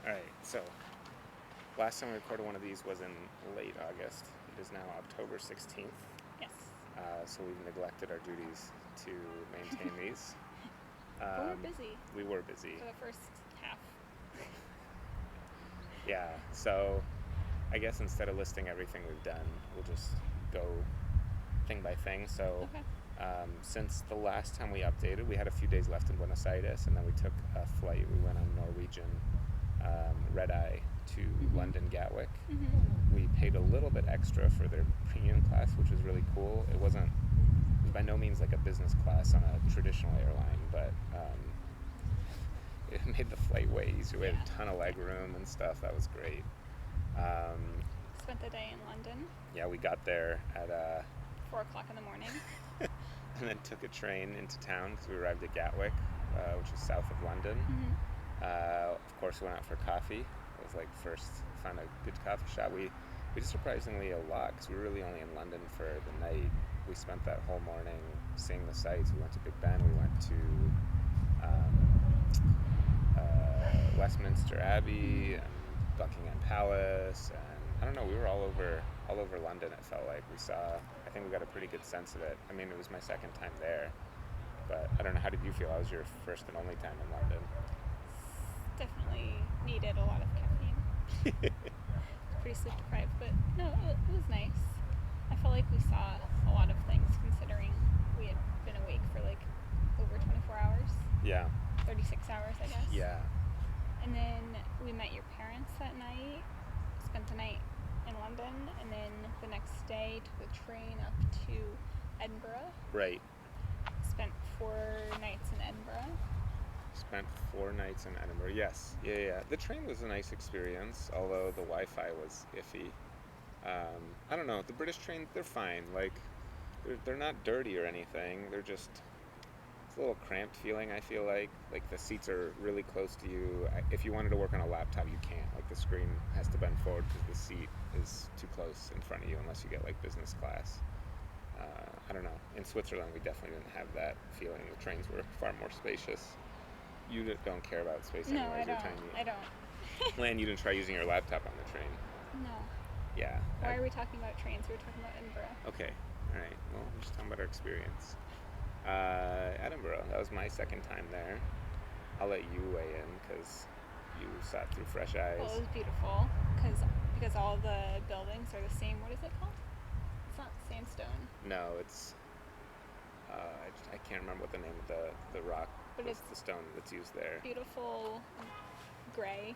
All right, so last time we recorded one of these was in late August. It is now October 16th, Yes. so we've neglected our duties to maintain these. We were busy We were busy. for the first half. Yeah, so I guess instead of listing everything we've done, we'll just go thing by thing. So Okay. since the last time we updated, we had a few days left in Buenos Aires, and then we took a flight. We went on Norwegian red eye to London Gatwick. We paid a little bit extra for their premium class, which was really cool. It was by no means like a business class on a traditional airline, but it made the flight way easier. We had a ton of leg room and stuff. That was great. Spent the day in London, Yeah, we got there at 4 o'clock in the morning. and then took a train into town because we arrived at Gatwick, which is south of London. Of course, we went out for coffee. It was like first found a good coffee shop. We did surprisingly a lot because we were really only in London for the night. We spent that whole morning seeing the sights. We went to Big Ben. We went to Westminster Abbey and Buckingham Palace, and I don't know. We were all over London. It felt like we saw. I think we got a pretty good sense of it. I mean, it was my second time there, but I don't know. How did you feel? That was your first and only time in London. Definitely needed a lot of caffeine. Pretty sleep deprived, but no, it was nice. I felt like we saw a lot of things considering we had been awake for like over 24 hours. Yeah. 36 hours, I guess. Yeah. And then we met your parents that night, spent the night in London, and then the next day took a train up to Edinburgh. Right. Spent 4 nights in Edinburgh. Spent 4 nights in Edinburgh. Yes. Yeah. The train was a nice experience, although the Wi-Fi was iffy. I don't know. The British trains, they're fine. Like, they're not dirty or anything. They're just, it's a little cramped feeling, I feel like. Like, the seats are really close to you. If you wanted to work on a laptop, you can't. Like, the screen has to bend forward because the seat is too close in front of you unless you get, like, business class. I don't know. In Switzerland, we definitely didn't have that feeling. The trains were far more spacious. You don't care about space No, anyways. I You're don't. tiny. I don't. Lan, you didn't try using your laptop on the train. No. Yeah. Why are we talking about trains? We were talking about Edinburgh. Okay. All right. Well, we're just talking about our experience. Edinburgh. That was my second time there. I'll let you weigh in because you saw it through fresh eyes. Well, it was beautiful because all the buildings are the same. What is it called? It's not sandstone. No, it's. I can't remember what the name of the rock. But it's the stone that's used there. Beautiful gray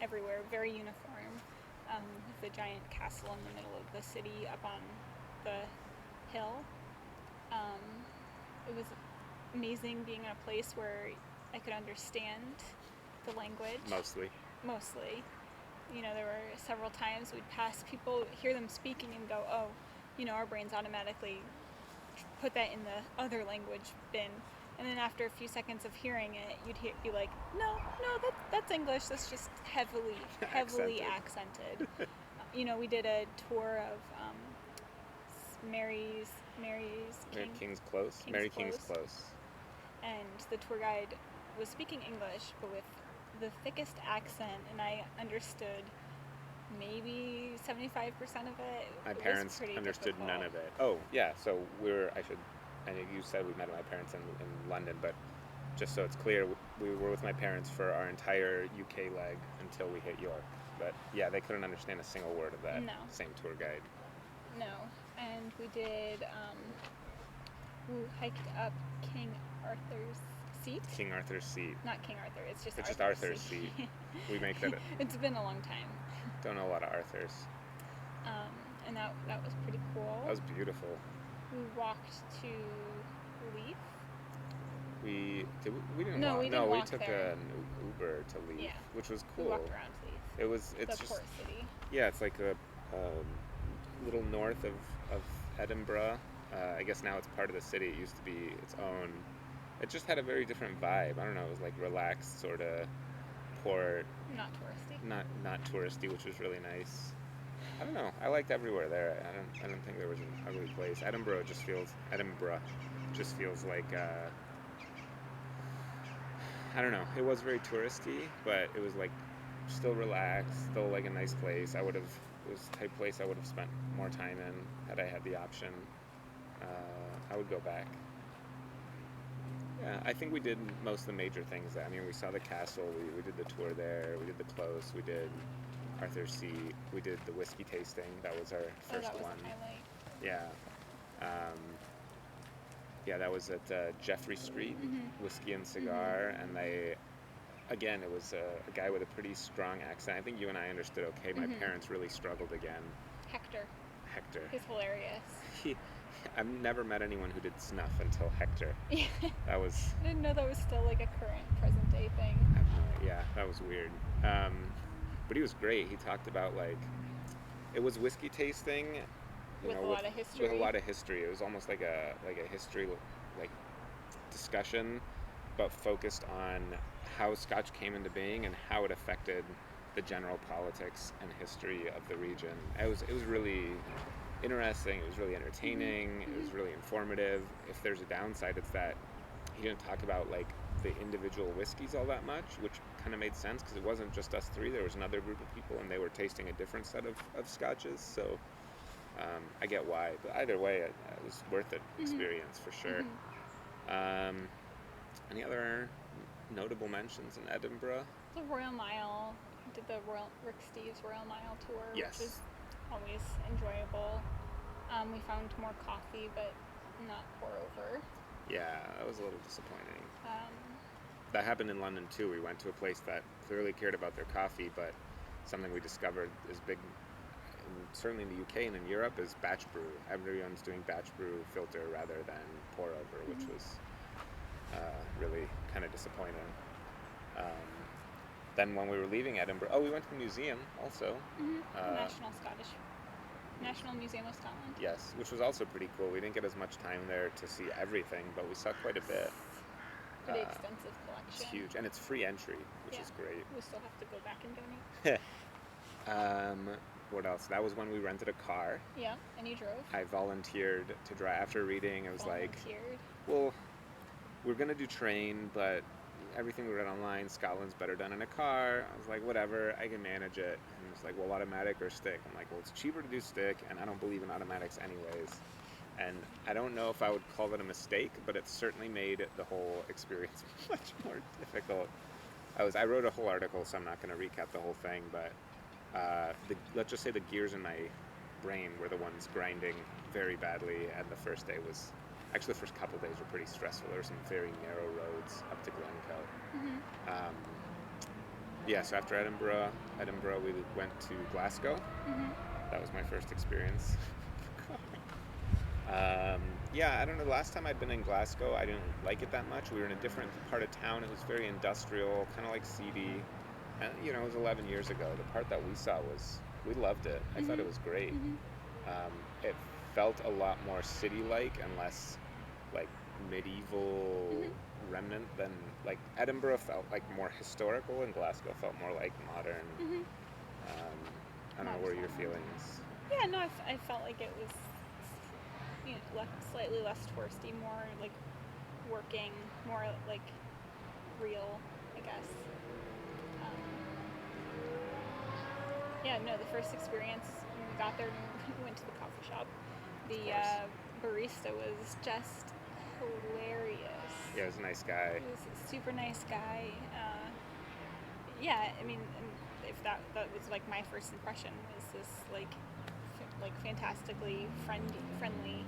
everywhere, very uniform. With a giant castle in the middle of the city up on the hill. It was amazing being in a place where I could understand the language. Mostly. You know, there were several times we'd pass people, hear them speaking and go, oh, you know, our brains automatically put that in the other language bin. And then after a few seconds of hearing it, you'd be like, no, that's English. That's just heavily accented. You know, we did a tour of Mary's King's Close. Mary King's Close. And the tour guide was speaking English, but with the thickest accent, and I understood maybe 75% of it. My parents understood none of it. Oh, yeah. So I know you said we met my parents in London, but just so it's clear, we were with my parents for our entire UK leg until we hit York. But yeah, they couldn't understand a single word of that. No. Same tour guide. No. And we did, we hiked up King Arthur's Seat. King Arthur's Seat. Not King Arthur, it's just Arthur's Seat. We make that. It's been a long time. Don't know a lot of Arthurs. And that was pretty cool. That was beautiful. We walked to Leith. We didn't No, walk. we didn't walk took there. an Uber to Leith, which was cool. We walked around Leith. It's the just port city. Yeah, it's like a little north of Edinburgh. I guess now it's part of the city. It used to be its own. It just had a very different vibe. I don't know. It was like relaxed, sort of port. Not touristy. Not touristy, which was really nice. I don't know. I liked everywhere there. I don't think there was an ugly place. Edinburgh just feels like I don't know. It was very touristy, but it was like still relaxed, still like a nice place. It was the type of place I would have spent more time in had I had the option. I would go back. Yeah, I think we did most of the major things. I mean, we saw the castle, we did the tour there, we did the close, we did Arthur's Seat, we did the whiskey tasting. That was our Oh, first that was one. the highlight. Yeah. Um, yeah, that was at Jeffrey Street, Whiskey and Cigar, and again, it was a guy with a pretty strong accent. I think you and I understood okay. My parents really struggled again. Hector. Hector. He's hilarious. I've never met anyone who did snuff until Hector. Yeah. That was... I didn't know that was still like a current, present day thing. Yeah, that was weird. But he was great. He talked about like... It was whiskey tasting... With a lot of history. With a lot of history. It was almost like a history like discussion, but focused on how Scotch came into being and how it affected the general politics and history of the region. It was really interesting. It was really entertaining. It was really informative. If there's a downside, it's that he didn't talk about like the individual whiskeys all that much, which kind of made sense because it wasn't just us three. There was another group of people, and they were tasting a different set of scotches. So I get why, but either way, it was worth it experience for sure. Any other notable mentions in Edinburgh? The Royal Mile. Did the Rick Steves Royal Mile tour, Yes. which is always enjoyable. We found more coffee, but not pour over. Yeah, that was a little disappointing. Um, That happened in London too. We went to a place that clearly cared about their coffee, but something we discovered is big, certainly in the UK and in Europe, is batch brew. Everyone's doing batch brew filter rather than pour over, which was really kind of disappointing. Then when we were leaving Edinburgh, we went to the museum also. National Museum of Scotland. Yes, which was also pretty cool. We didn't get as much time there to see everything, but we saw quite a bit. Pretty extensive collection. It's huge, and it's free entry, which is great. We still have to go back and donate. What else? That was when we rented a car. Yeah, and you drove. I volunteered to drive. After reading, it was like, Volunteered. well, we're going to do train, but everything we read online, Scotland's better done in a car. I was like, whatever, I can manage it. And it's like, well, automatic or stick? I'm like, well, it's cheaper to do stick, and I don't believe in automatics anyways. And I don't know if I would call that a mistake, but it certainly made the whole experience much more difficult. I wrote a whole article, so I'm not going to recap the whole thing, but let's just say the gears in my brain were the ones grinding very badly, and the first day was... Actually, the first couple days were pretty stressful. There were some very narrow roads up to Glencoe. So after Edinburgh, we went to Glasgow. That was my first experience. I don't know. The last time I'd been in Glasgow, I didn't like it that much. We were in a different part of town. It was very industrial, kind of like seedy. And, it was 11 years ago. The part that we saw we loved it. I thought it was great. It felt a lot more city-like and less like medieval remnant than like Edinburgh felt like more historical, and Glasgow felt more like modern. I don't know, what are your feelings? Yeah, no, I felt like it was slightly less touristy, more like working, more like real, I guess. The first experience when we got there and we went to the coffee shop, the barista was just hilarious. Yeah, he was a nice guy. He was a super nice guy. If that was like my first impression, was this like fantastically friendly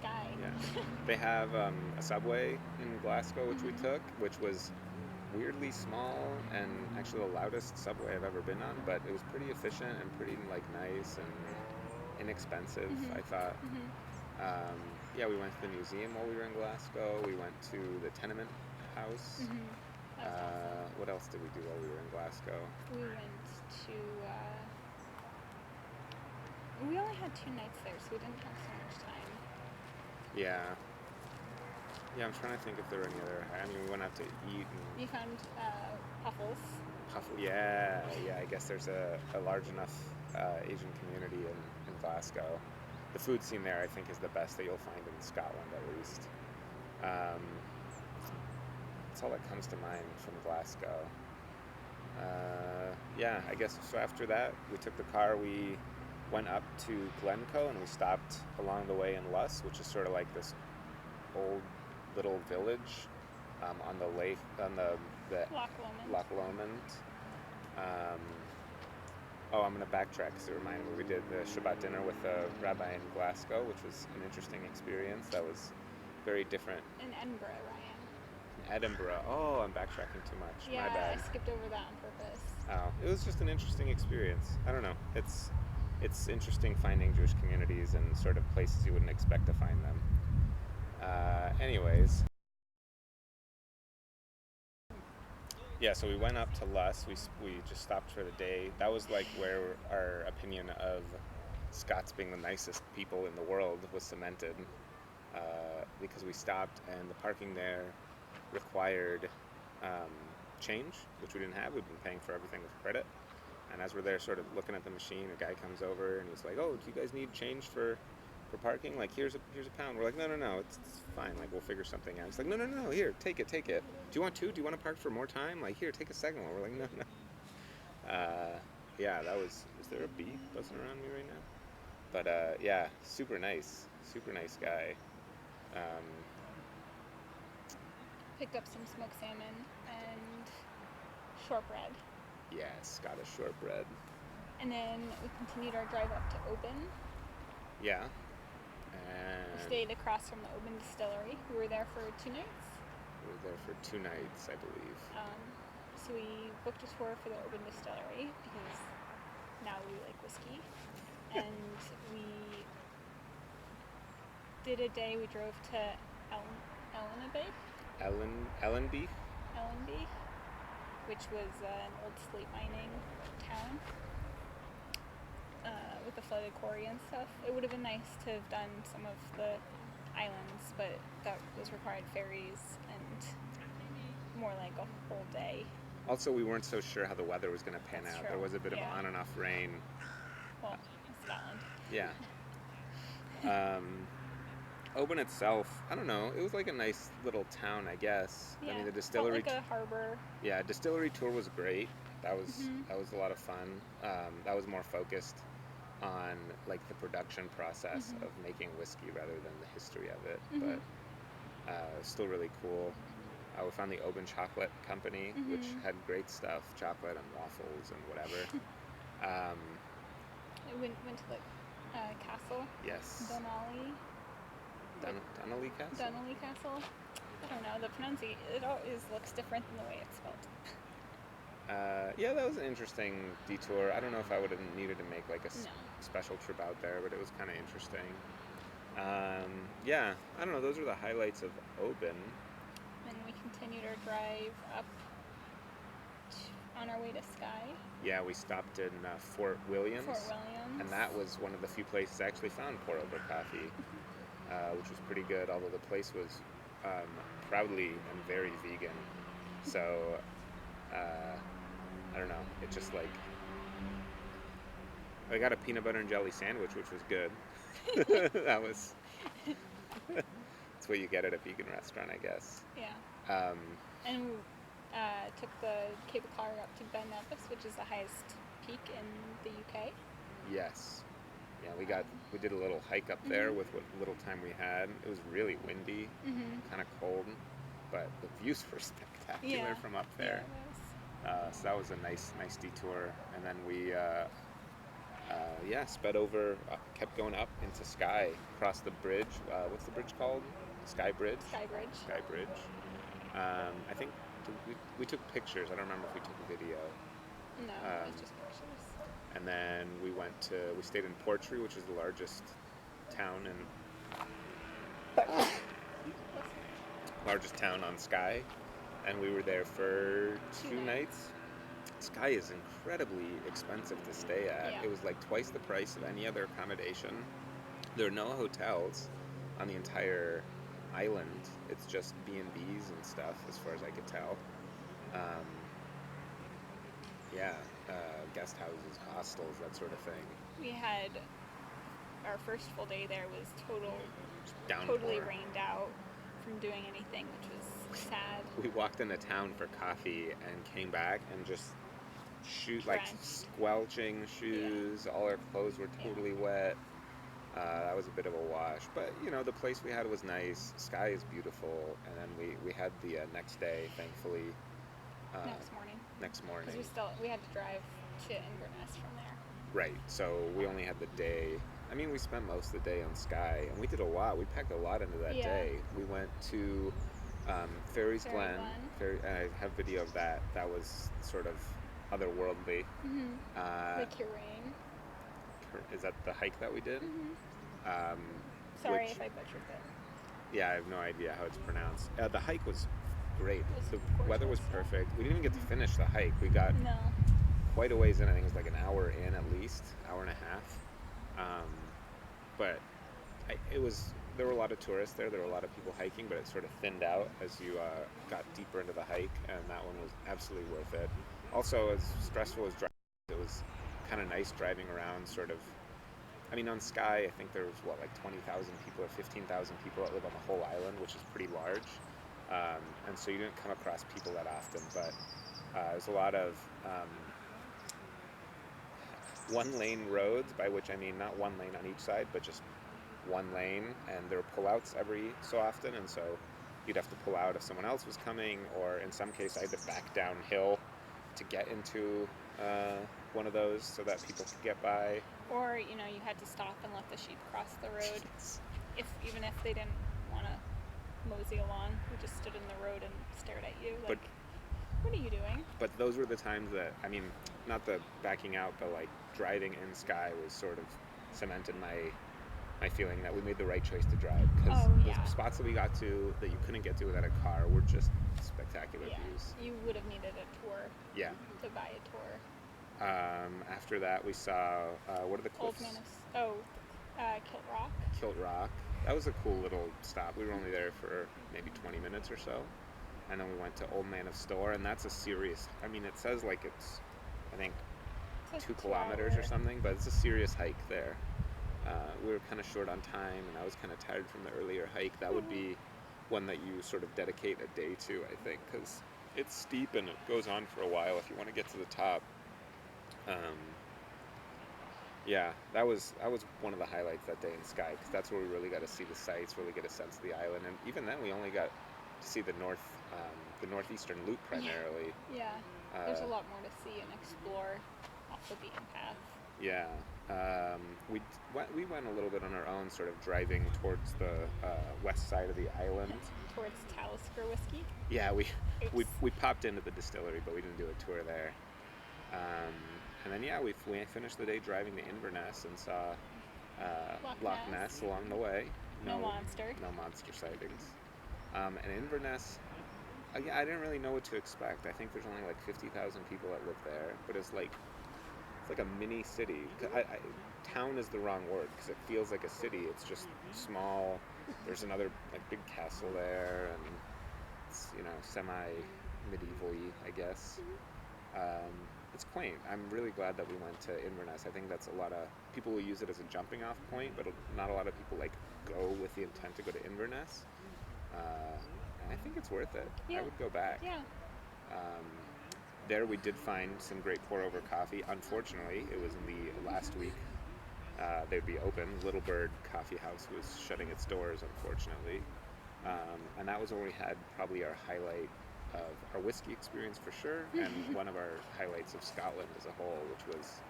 guy. Yeah. They have a subway in Glasgow, which we took, which was weirdly small and actually the loudest subway I've ever been on, but it was pretty efficient and pretty nice and inexpensive, I thought. We went to the museum while we were in Glasgow. We went to the tenement house. Awesome. What else did we do while we were in Glasgow? We went to... we only had 2 nights there, so we didn't have so much time. Yeah, I'm trying to think if there were any other... we went out to eat. You found Puffles. Yeah, I guess there's a large enough Asian community in Glasgow. The food scene there, I think, is the best that you'll find in Scotland, at least. That's all that comes to mind from Glasgow. yeah, I guess so. After that, we took the car. We went up to Glencoe, and we stopped along the way in Luss, which is sort of like this old little village on the lake on the Loch Lomond. Loch Lomond. Um, oh, I'm gonna backtrack because it reminded me we did the Shabbat dinner with the rabbi in Glasgow, which was an interesting experience. That was very different. In Edinburgh, Ryan. Edinburgh. Oh, I'm backtracking too much. Yeah, My bad. I skipped over that on purpose. Oh, it was just an interesting experience. I don't know. It's interesting finding Jewish communities and sort of places you wouldn't expect to find them. Anyways, yeah. So we went up to Luss. We just stopped for the day. That was like where our opinion of Scots being the nicest people in the world was cemented, because we stopped and the parking there required change, which we didn't have. We'd been paying for everything with credit. And as we're there sort of looking at the machine, a guy comes over and he's like, "Oh, do you guys need change for parking? Like, here's a pound." We're like, no, it's fine. Like, we'll figure something out. He's like, no, here, take it. Do you want two? Do you want to park for more time? Like, here, take a second one. We're like, no. Yeah, that was. Is there a bee buzzing around me right now? But yeah, super nice guy. Picked up some smoked salmon and shortbread. Yeah, Scottish shortbread. And then we continued our drive up to Oban. Yeah. We And stayed across from the Oban distillery. We were there for 2 nights. we were there for 2 nights, I believe. So we booked a tour for the Oban distillery because now we like whiskey. And we did a day. We drove to Ellenabeich, Ellenby? which was an old slate mining town with a flooded quarry and stuff. It would have been nice to have done some of the islands, but that was required ferries and more like a whole day. Also, we weren't so sure how the weather was going to pan That's out. true. There was a bit of Yeah. on and off rain. Well, Scotland. Yeah. Oban itself, I don't know. It was like a nice little town, I guess. Yeah, I mean, the felt distillery. like a harbor. Yeah, distillery tour was great. That was a lot of fun. That was more focused on like the production process of making whiskey rather than the history of it. But still really cool. We found the Oban Chocolate Company, which had great stuff, chocolate and waffles and whatever. I went to the castle. Yes. Dunolly Castle. I don't know. The pronunciation, it always looks different than the way it's spelled. Yeah, that was an interesting detour. I don't know if I would have needed to make like a No. special trip out there, but it was kind of interesting. Yeah, I don't know. Those are the highlights of Oban. Then we continued our drive up on our way to Skye. Yeah, we stopped in Fort Williams. And that was one of the few places I actually found pour over coffee, which was pretty good, although the place was proudly and very vegan. So, I don't know, it just like, I got a peanut butter and jelly sandwich, which was good. That was, that's what you get at a vegan restaurant, I guess. Yeah. And we took the cable car up to Ben Nevis, which is the highest peak in the UK. Yes. Yeah, we did a little hike up there with what little time we had. It was really windy, kind of cold, but the views were spectacular from up there. Yeah, So that was a nice detour. And then we, sped over, kept going up into Skye, across the bridge. What's the bridge called? Skye Bridge? Skye Bridge. I think we took pictures. I don't remember if we took a video. No, it was just pictures. And then we stayed in Portree, which is the largest town on Skye, and we were there for 2 nights. Skye is incredibly expensive to stay at. Yeah. It was like twice the price of any other accommodation. There are no hotels on the entire island. It's just B&Bs and stuff, as far as I could tell. Guest houses, hostels, that sort of thing. We had our first full day there was Downpour. totally rained out from doing anything, which was sad. We walked into town for coffee and came back and just like drenched. squelching shoes. All our clothes were totally wet. That was a bit of a wash, but the place we had was nice. Sky is beautiful, and then we had the next day, thankfully. Next morning. Next morning. Because we had to drive to Inverness from there. Right. So we only had the day. I mean, we spent most of the day on Skye, and we did a lot. We packed a lot into that day. We went to Fairies Glen. I have video of that. That was sort of otherworldly. The Kirain. Is that the hike that we did? Sorry if I butchered it. Yeah, I have no idea how it's pronounced. The hike was great. The weather was gorgeous. perfect. We didn't even get to finish the hike. We got quite a ways in. I think it was like an hour in at least, hour and a half. But there were a lot of tourists there. There were a lot of people hiking, but it sort of thinned out as you got deeper into the hike, and that one was absolutely worth it. Also, as stressful as driving, it was kind of nice driving around sort of. I mean, on Skye, I think there was, like 20,000 people or 15,000 people that live on the whole island, which is pretty large. And so you didn't come across people that often, but there's a lot of one-lane roads, by which I mean not one lane on each side, but just one lane, and there were pullouts every so often, and so you'd have to pull out if someone else was coming, or in some case I had to back downhill to get into one of those so that people could get by. Or, you had to stop and let the sheep cross the road, even if they didn't want to mosey along. We just stood in the road and stared at you, like, what are you doing? But those were the times that, I mean, not the backing out, but like driving in Skye was sort of cemented my feeling that we made the right choice to drive, because the spots that we got to that you couldn't get to without a car were just spectacular views. You would have needed a tour. Yeah. To buy a tour. After that, we saw what are the cliffs? Kilt Rock. Kilt Rock. That was a cool little stop. We were only there for maybe 20 minutes or so, and then we went to Old Man of Store, and that's a serious. I mean, it says like it's, I think, 2 kilometers or something, but it's a serious hike there. We were kind of short on time, and I was kind of tired from the earlier hike. That would be one that you sort of dedicate a day to, I think, because it's steep and it goes on for a while if you want to get to the top. That was one of the highlights that day in Skye, because that's where we really got to see the sights, really get a sense of the island, and even then we only got to see the northeastern loop primarily. Yeah, there's a lot more to see and explore off the beaten path. Yeah, we went a little bit on our own, sort of driving towards the west side of the island. Towards Talisker whiskey. Yeah, we popped into the distillery, but we didn't do a tour there. And then we finished the day driving to Inverness and saw Loch Ness along the way. No monster sightings. And Inverness, I didn't really know what to expect. I think there's only like 50,000 people that live there, but it's like a mini city. Town is the wrong word, because it feels like a city. It's just small. There's another like big castle there, and it's semi-medieval-y, I guess. It's quaint. I'm really glad that we went to Inverness. I think that's a lot of people will use it as a jumping off point, but not a lot of people go with the intent to go to Inverness. And I think it's worth it. Yeah. I would go back. Yeah. There we did find some great pour-over coffee. Unfortunately, it was in the last week. They'd be open. Little Bird Coffee House was shutting its doors, unfortunately. And that was where we had probably our highlight of our whiskey experience for sure, and one of our highlights of Scotland as a whole, which was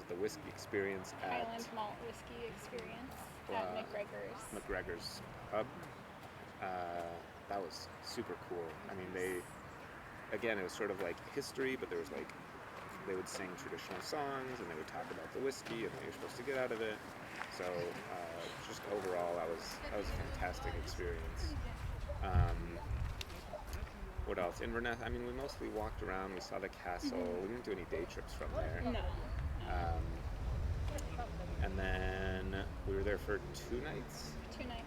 the whiskey experience at Highland Malt Whiskey experience at McGregor's pub. That was super cool. I mean, it was sort of like history, but there was like, they would sing traditional songs, and they would talk about the whiskey and what you're supposed to get out of it. So just overall, that was a fantastic experience. What else? Inverness, I mean, we mostly walked around. We saw the castle. We didn't do any day trips from there. No. And then we were there for 2 nights. 2 nights.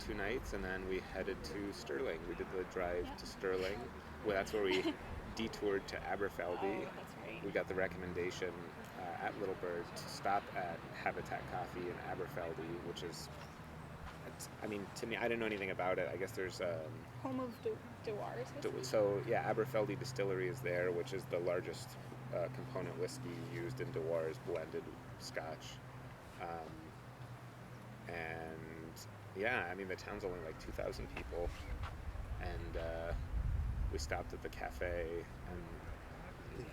2 nights, and then we headed to Stirling. We did the drive to Stirling. Well, that's where we detoured to Aberfeldy. Oh, that's right. We got the recommendation at Little Bird to stop at Habitat Coffee in Aberfeldy, which is I mean, to me, I didn't know anything about it. I guess there's Home of Dewars whiskey. so yeah, Aberfeldy Distillery is there, which is the largest component whiskey used in Dewars blended Scotch, um, and yeah, I mean the town's only like 2,000 people, and we stopped at the cafe, and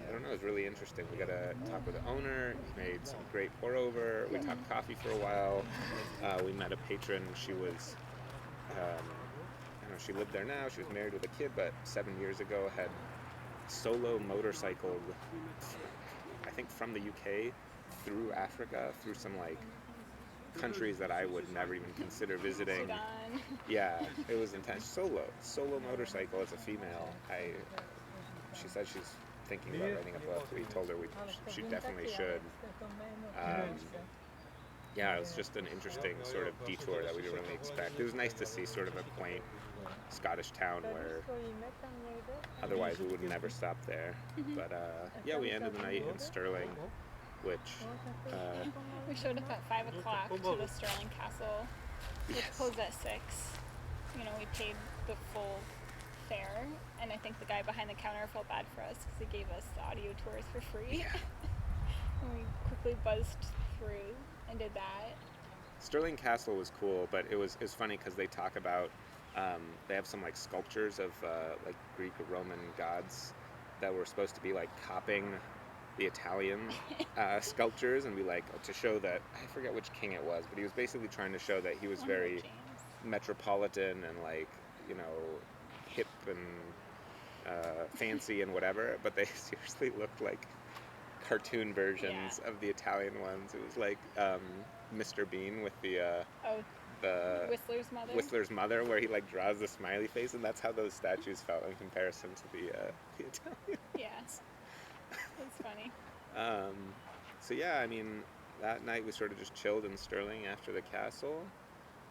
I don't know, it was really interesting. We got to talk with the owner. He made some great pour over. We talked coffee for a while. We met a patron. She was, I don't know, she lived there now. She was married with a kid, but 7 years ago had solo motorcycled, I think from the UK through Africa, through some like countries that I would never even consider visiting. Sudan. Yeah, it was intense. Solo motorcycle as a female. She said she's thinking about writing a book. We told her she definitely should. Yeah, it was just an interesting sort of detour that we didn't really expect. It was nice to see sort of a quaint Scottish town where otherwise we would never stop there. But yeah, we ended the night in Stirling, which We showed up at 5 o'clock to the Stirling Castle, which closed at 6. You know, we paid the full fare, and I think the guy behind the counter felt bad for us because he gave us the audio tours for free. Yeah. And we quickly buzzed through and did that. Stirling Castle was cool, but it was funny because they talk about they have some like sculptures of like Greek or Roman gods that were supposed to be like copying the Italian sculptures, and we like to show that I forget which king it was, but he was basically trying to show that he was very metropolitan and like, you know, hip and fancy and whatever, but they seriously looked like cartoon versions of the Italian ones. It was like Mr. Bean with the Whistler's mother, where he like draws the smiley face, and that's how those statues felt in comparison to the Italian. Yes, that's funny. So yeah, I mean, that night we sort of just chilled in Stirling after the castle,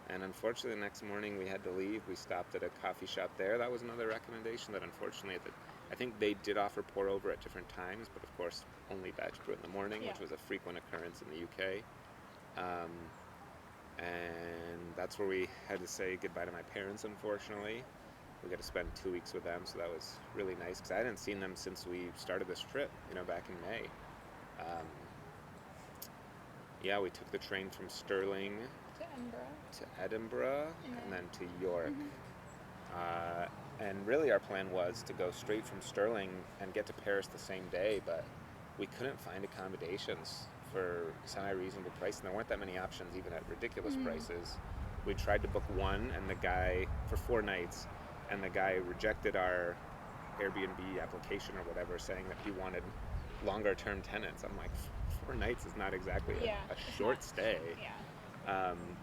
and unfortunately the next morning we had to leave. We stopped at a coffee shop there. That was another recommendation that unfortunately I think they did offer pour over at different times, but of course only batch brew in the morning, which was a frequent occurrence in the UK. And that's where we had to say goodbye to my parents, unfortunately. We got to spend 2 weeks with them, so that was really nice because I hadn't seen them since we started this trip, you know, back in May. Yeah, we took the train from Stirling to Edinburgh and then to York. And really our plan was to go straight from Stirling and get to Paris the same day, but we couldn't find accommodations for semi-reasonable price, and there weren't that many options even at ridiculous prices. We tried to book one and the guy for 4 nights, and the guy rejected our Airbnb application or whatever, saying that he wanted longer term tenants. I'm like, 4 nights is not exactly a short stay.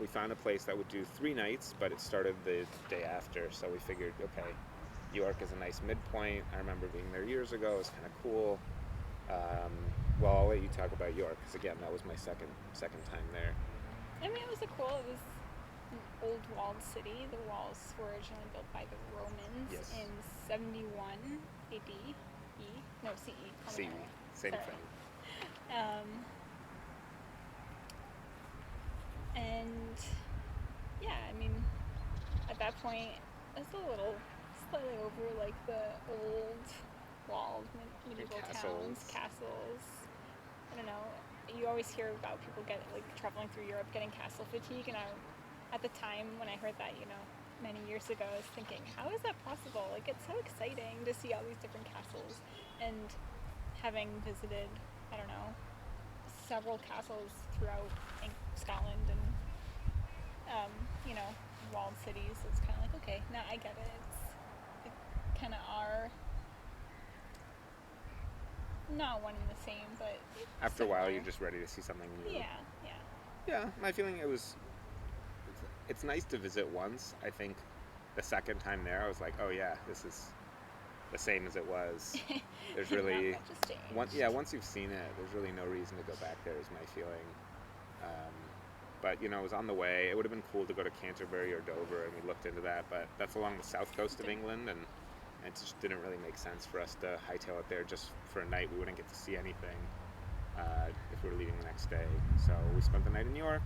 We found a place that would do 3 nights, but it started the day after, so we figured, okay, York is a nice midpoint. I remember being there years ago. It was kind of cool. Well, I'll let you talk about York, because again, that was my second time there. I mean, it was an old walled city. The walls were originally built by the Romans in 71 AD. No, CE. CE, same thing. And yeah, I mean, at that point, it's slightly over like the old walled medieval towns, castles. I don't know. You always hear about people traveling through Europe getting castle fatigue, and at the time when I heard that, you know, many years ago, I was thinking, how is that possible? Like, it's so exciting to see all these different castles, and having visited, I don't know, several castles throughout Scotland and you know, walled cities, it's kind of like, okay, now I get it. It kind of are not one and the same, but after similar. a while you're just ready to see something new. Yeah, my feeling it's nice to visit once. I think the second time there I was like, oh yeah, this is the same as it was. There's really once you've seen it, there's really no reason to go back there, is my feeling. But you know, it was on the way. It would have been cool to go to Canterbury or Dover, and we looked into that, but that's along the south coast of England, and it just didn't really make sense for us to hightail it there just for a night. We wouldn't get to see anything if we were leaving the next day. So we spent the night in York,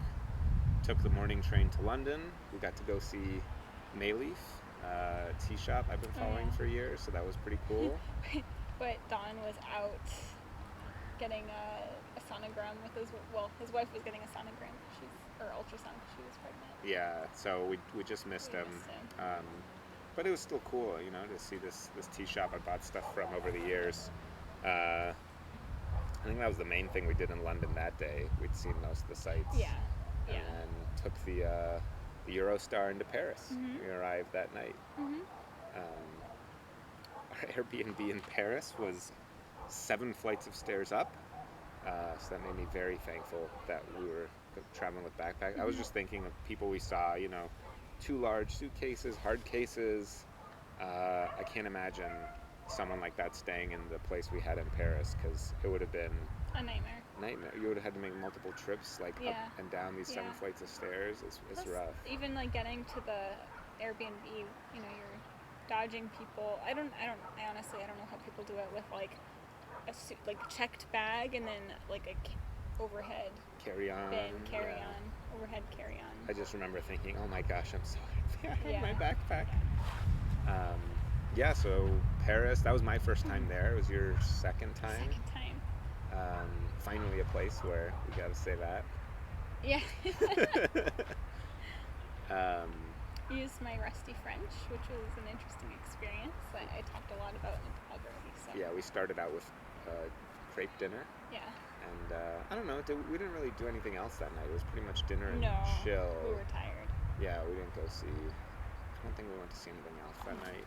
took the morning train to London. We got to go see Mayleaf, tea shop I've been following for years, so that was pretty cool. But Don was out getting a sonogram with his wife was getting a sonogram, or ultrasound. She was pregnant. Yeah, so we just missed him. But it was still cool, to see this tea shop I bought stuff from over the years. I think that was the main thing we did in London that day. We'd seen most of the sights. Yeah. And then took the Eurostar into Paris. Mm-hmm. We arrived that night. Mm-hmm. Our Airbnb in Paris was 7 flights of stairs up. So that made me very thankful that we were traveling with backpacks. I was just thinking of people we saw, 2 large suitcases, hard cases. I can't imagine someone like that staying in the place we had in Paris, because it would have been a nightmare. You would have had to make multiple trips, up and down these 7 flights of stairs. It's rough. Even getting to the Airbnb, you're dodging people. I honestly don't know how people do it with a suit, checked bag, and then a overhead carry-on bin, overhead carry-on. I just remember thinking, oh my gosh, I'm so happy I have my backpack. So Paris, that was my first time there. It was your second time. Second time. Finally a place where we got to say that. Yeah. Used my rusty French, which was an interesting experience. I talked a lot about in the blog already. So. Yeah, we started out with crepe dinner. Yeah. And I don't know, we didn't really do anything else that night. It was pretty much dinner and chill. We were tired. Yeah, we didn't go see. I don't think we went to see anything else that night.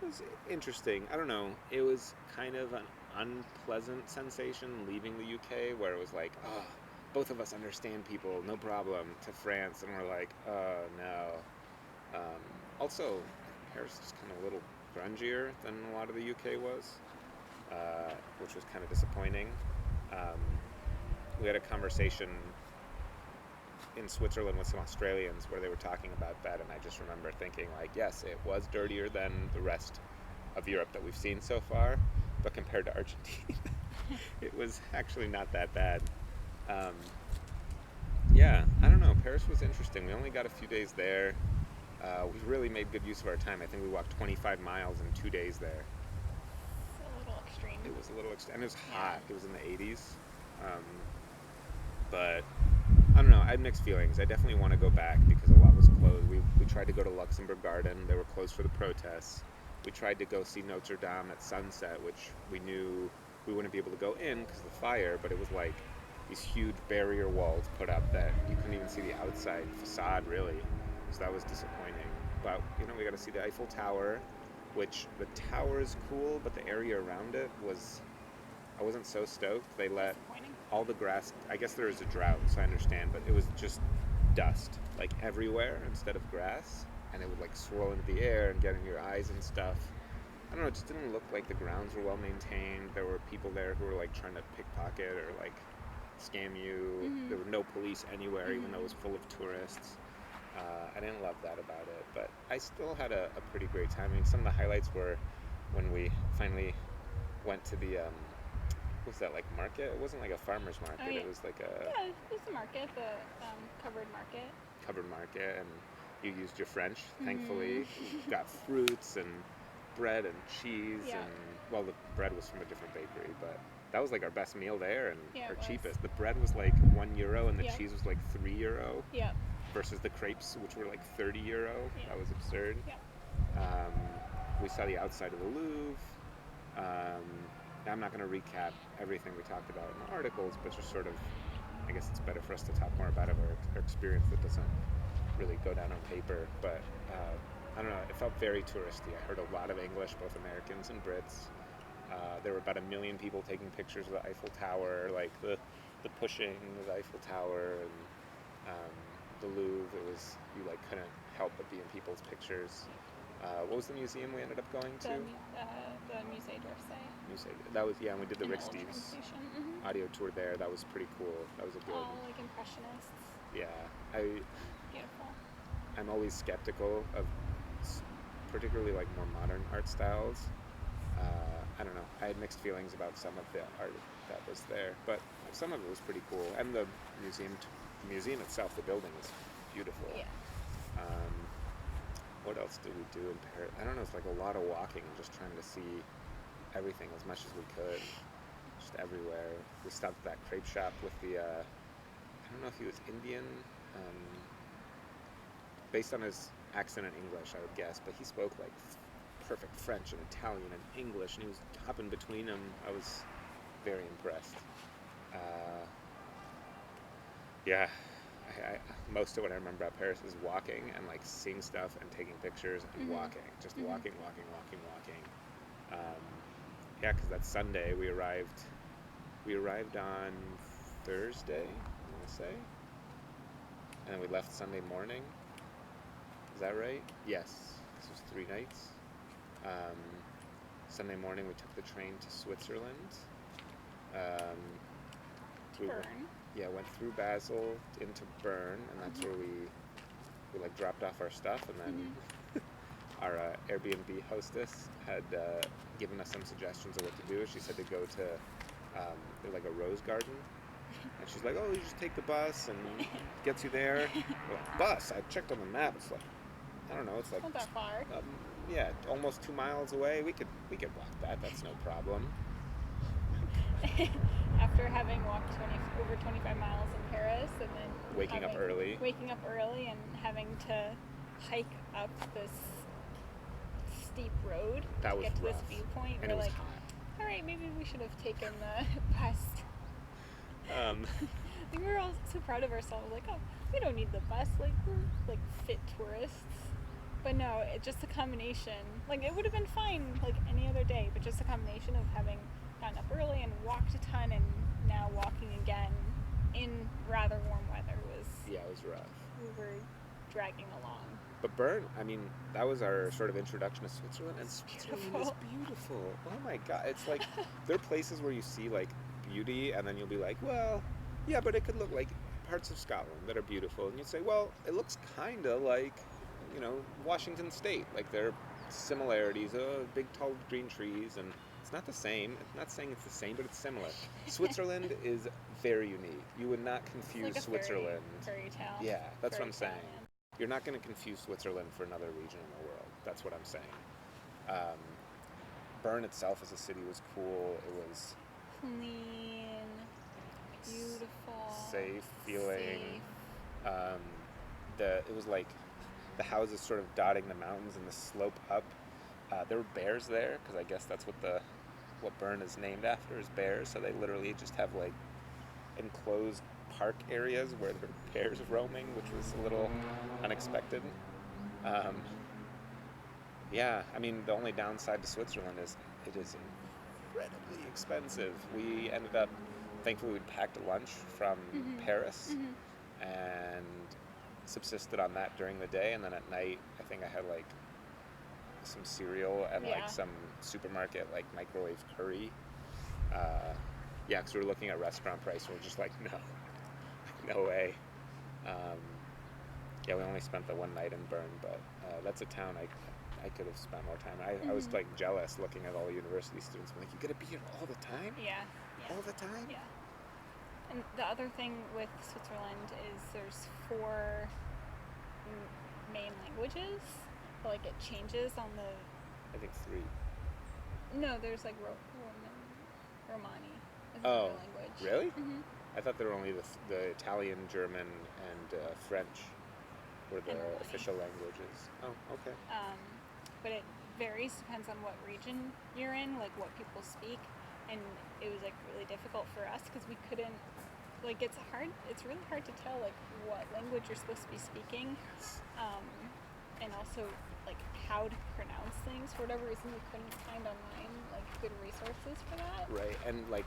It was interesting. I don't know. It was kind of an unpleasant sensation leaving the UK, where it was like, oh, both of us understand people, no problem, to France, and we're like, oh, no. Also, Paris is kind of a little grungier than a lot of the UK was, which was kind of disappointing. We had a conversation in Switzerland with some Australians where they were talking about that, and I just remember thinking, yes, it was dirtier than the rest of Europe that we've seen so far, but compared to Argentina, it was actually not that bad. I don't know, Paris was interesting. We only got a few days there. We really made good use of our time. I think we walked 25 miles in 2 days there. It's a little extreme. It was a little extreme, and it was hot. It was in the 80s. But I don't know, I had mixed feelings. I definitely want to go back because a lot was closed. We tried to go to Luxembourg Garden. They were closed for the protests. We tried to go see Notre Dame at sunset, which we knew we wouldn't be able to go in because of the fire, but it was these huge barrier walls put up that you couldn't even see the outside facade, really. So that was disappointing. But, we got to see the Eiffel Tower, which the tower is cool, but the area around it I wasn't so stoked. They let all the grass, I guess there was a drought, so I understand, but it was just dust, everywhere instead of grass, and it would swirl into the air and get in your eyes and stuff. I don't know, it just didn't look like the grounds were well maintained. There were people there who were trying to pickpocket or scam you. Mm-hmm. There were no police anywhere, even though it was full of tourists. I didn't love that about it, but I still had a pretty great time. I mean, some of the highlights were when we finally went to the what was that, market? It wasn't a farmer's market. Oh, yeah. It was it was the market, the covered market. Covered market, and you used your French, thankfully. You got fruits and bread and cheese, and the bread was from a different bakery, but that was our best meal there, and our cheapest. The bread was €1 and the cheese was €3. Yeah. Versus the crepes, which were €30. Yeah. That was absurd. Yeah. We saw the outside of the Louvre. I'm not going to recap everything we talked about in the articles, but just sort of, I guess it's better for us to talk more about our experience that doesn't really go down on paper. But I don't know, it felt very touristy. I heard a lot of English, both Americans and Brits. There were about 1 million people taking pictures of the Eiffel Tower, the pushing of the Eiffel Tower, and the Louvre. It was, you couldn't help but be in people's pictures. What was the museum we ended up going to? The Musée d'Orsay. That was, and we did the Rick Old Steves train station. Mm-hmm. audio tour there. That was pretty cool. That was a good. All impressionists. Yeah, Beautiful. I'm always skeptical of particularly more modern art styles. I don't know. I had mixed feelings about some of the art that was there, but some of it was pretty cool. And the museum the museum itself, the building is beautiful. Yeah. Um, what else did we do in Paris? I don't know. It's like a lot of walking and just trying to see everything as much as we could, just everywhere. We stopped at that crepe shop with the. I don't know if he was Indian, um, based on his accent in English, I would guess, but he spoke like perfect French and Italian and English, and he was hopping between them. I was very impressed. Uh, yeah, most of what I remember about Paris is walking and like seeing stuff and taking pictures and walking, just walking, walking, walking, walking. Yeah, because that Sunday we arrived. We arrived on Thursday, I want to say, and then we left Sunday morning. Is that right? Yes, this was 3 nights. Um, Sunday morning we took the train to Switzerland. Um, through, Bern. Yeah, went through Basel into Bern, and that's where we like dropped off our stuff, and then our Airbnb hostess had given us some suggestions of what to do. She said to go to there's like a rose garden, and she's like, "Oh, you just take the bus and gets you there." We're like, bus? I checked on the map. It's like, I don't know. It's like Not that far. yeah, almost 2 miles away. We could walk that. That's no problem. After having walked over 25 miles in Paris and then Waking up early and having to hike up this steep road That to was get to rough. this viewpoint, And we're it was like, hot. all right, maybe we should have taken the bus. I think we were all so proud of ourselves, like, oh, we don't need the bus, like, we're like fit tourists. But no, it just a combination. Like, it would have been fine like any other day, but just a combination of having gotten up early and walked a ton, and now walking again in rather warm weather was. Yeah, it was rough. We were dragging along. But Bern, I mean, that was our sort of introduction to Switzerland, and Switzerland is Beautiful. beautiful. Oh my God, it's like there are places where you see like beauty, and then you'll be like, well, yeah, but it could look like parts of Scotland that are beautiful, and you'd say, well, it looks kind of like, you know, Washington State. Like there are similarities, big tall green trees, and it's not the same. It's not saying it's the same, but it's similar. Switzerland is very unique. You would not confuse It's like a Switzerland. fairy tale. Yeah, that's what Fairy I'm saying. tale land. You're not going to confuse Switzerland for another region in the world. That's what I'm saying. Bern itself as a city was cool. It was Clean, beautiful, safe feeling. safe. It was like the houses sort of dotting the mountains and the slope up. There were bears there because I guess that's what Bern is named after, is bears. So they literally just have like enclosed park areas where there are bears roaming, which was a little unexpected. Yeah, I mean, the only downside to Switzerland is it is incredibly expensive. We ended up, thankfully, we'd packed a lunch from Paris and subsisted on that during the day, and then at night, I think I had like some cereal and like some supermarket like microwave curry. Yeah, because we were looking at restaurant price, and we're just like, no way. Yeah, we only spent the one night in Bern, but that's a town I could have spent more time. I was like jealous looking at all the university students. I'm like, you gotta be here all the time? Yeah. All the time? Yeah. And the other thing with Switzerland is there's 4 main languages, but like it changes on the. I think 3. No, there's like Romani is Oh, another language. really? Mm-hmm. I thought there were only the Italian, German, and French were the And Romani. official languages. Oh, okay. But it varies, depends on what region you're in, like what people speak, and it was like really difficult for us because we couldn't, like it's really hard to tell like what language you're supposed to be speaking, and also like how to pronounce things. For whatever reason, we couldn't find online like good resources for that. Right, and like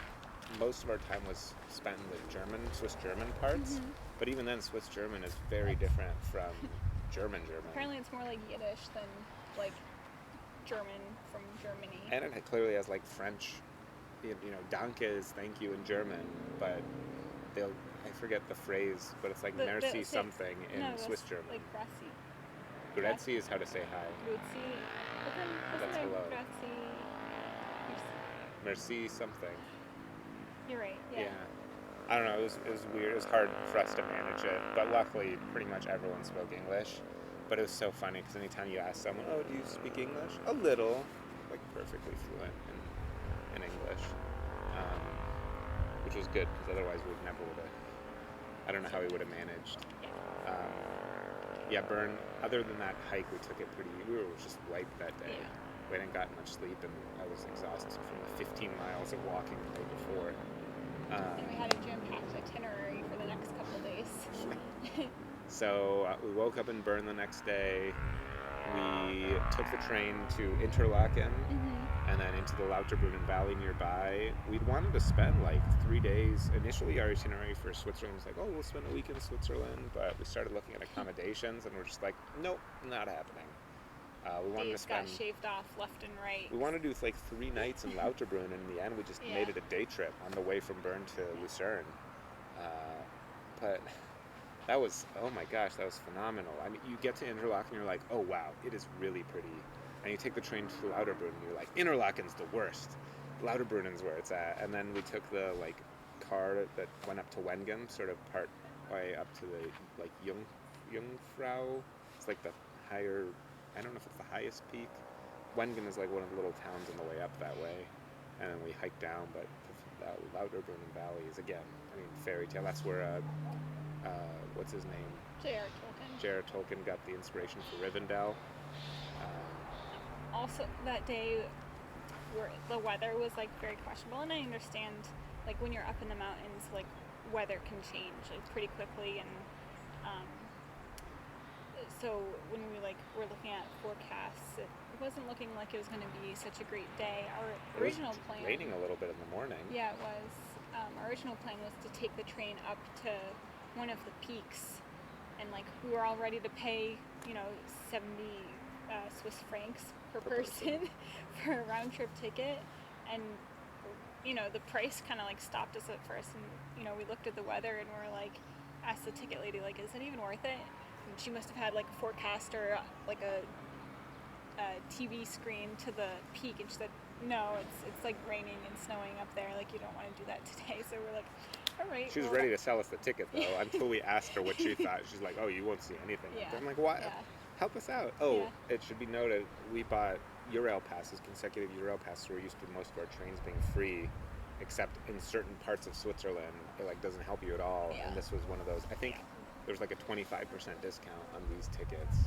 most of our time was spent in the Swiss German parts, but even then, Swiss German is very different from German. Apparently, it's more like Yiddish than like German from Germany. And it clearly has like French, you know, danke is thank you in German, but I forget the phrase, but it's like merci something in Swiss German. Like grazie. Grazie is how to say hi. Grazie. But then That's hello. Grazie. Merci something. You're right. Yeah. I don't know. It was weird. It was hard for us to manage it, but luckily, pretty much everyone spoke English. But it was so funny because anytime you ask someone, "Oh, do you speak English?" A little, like perfectly fluent in English, um, which was good because otherwise we never would have. I don't know how we would have managed. Yeah. Yeah, Bern. Other than that hike, we took it pretty. We were just wiped that day. Yeah. We hadn't gotten much sleep, and I was exhausted from the 15 miles of walking the day before. And we had a jam-packed itinerary for the next couple days. So we woke up in Bern the next day. We took the train to Interlaken and then into the Lauterbrunnen Valley nearby. We'd wanted to spend like 3 days. Initially, our itinerary for Switzerland was like, oh, we'll spend a week in Switzerland. But we started looking at accommodations and we're just like, nope, not happening. We wanted to spend. Got shaved off left and right. We wanted to do like 3 nights in Lauterbrunnen, and in the end, we just made it a day trip on the way from Bern to Lucerne. But that was, oh my gosh, that was phenomenal. I mean, you get to Interlaken, and you're like, oh wow, it is really pretty. And you take the train to Lauterbrunnen, and you're like, Interlaken's the worst. Lauterbrunnen's where it's at. And then we took the like car that went up to Wengen, sort of part way up to the like Jungfrau. It's like the higher. I don't know if it's the highest peak. Wengen is like one of the little towns on the way up that way. And then we hiked down, but the Lauterbrunnen Valley is, again, I mean, fairy tale. That's where, what's his name? J.R. Tolkien got the inspiration for Rivendell. Also, that day, the weather was, like, very questionable, and I understand, like, when you're up in the mountains, like, weather can change, like, pretty quickly, and, so when we were looking at forecasts, it wasn't looking like it was going to be such a great day. Our original plan. It was raining a little bit in the morning. Yeah, it was. Our original plan was to take the train up to one of the peaks, and we were all ready to pay 70 Swiss francs per person for a round trip ticket, and the price kind of stopped us at first, and we looked at the weather and we're asked the ticket lady is it even worth it? And she must have had a forecaster, a TV screen to the peak, and she said, no, it's raining and snowing up there, you don't want to do that today. So we're all right. She was ready to sell us the ticket though until we asked her what she thought. She's like, oh, you won't see anything. Yeah. I'm like, what? Yeah. Help us out. Oh, yeah. It should be noted, we bought Eurail passes, consecutive Eurail passes. We're used to most of our trains being free, except in certain parts of Switzerland, it doesn't help you at all. Yeah. And this was one of those. I think there's a 25% discount on these tickets.